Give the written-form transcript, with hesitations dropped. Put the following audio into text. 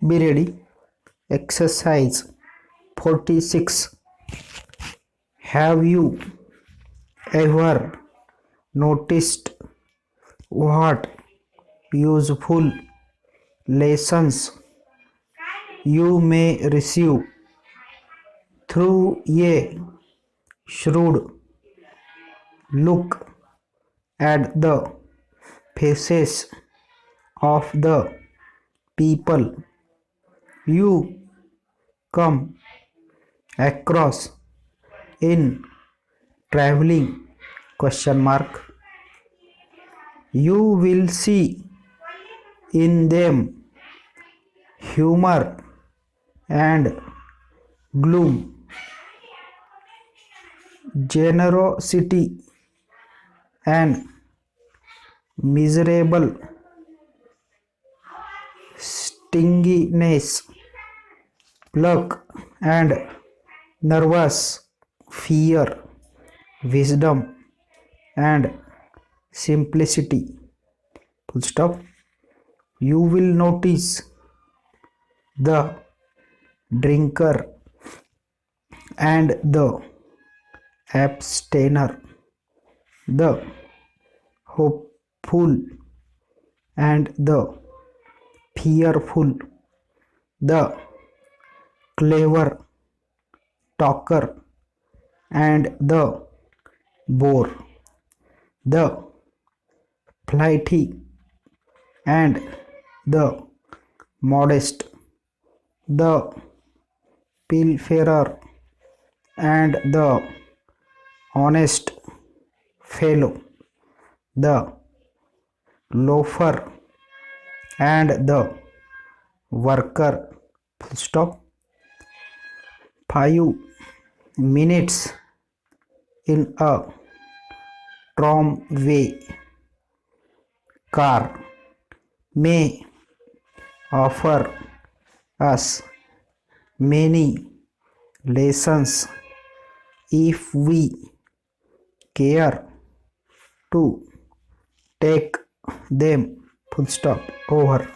Be ready. Exercise 46. Have you ever noticed what useful lessons you may receive through a shrewd look at the faces of the people you come across in traveling? You will see in them humor and gloom, generosity and miserable stinginess, pluck and nervous fear, wisdom and simplicity. Full stop. You will notice the drinker and the abstainer, the hopeful and the fearful, the clever talker and the bore, the flighty and the modest, the pilferer and the honest fellow, the loafer and the worker. Full stop. 5 minutes in a tramway car may offer us many lessons if we care to take them. Full stop. Over.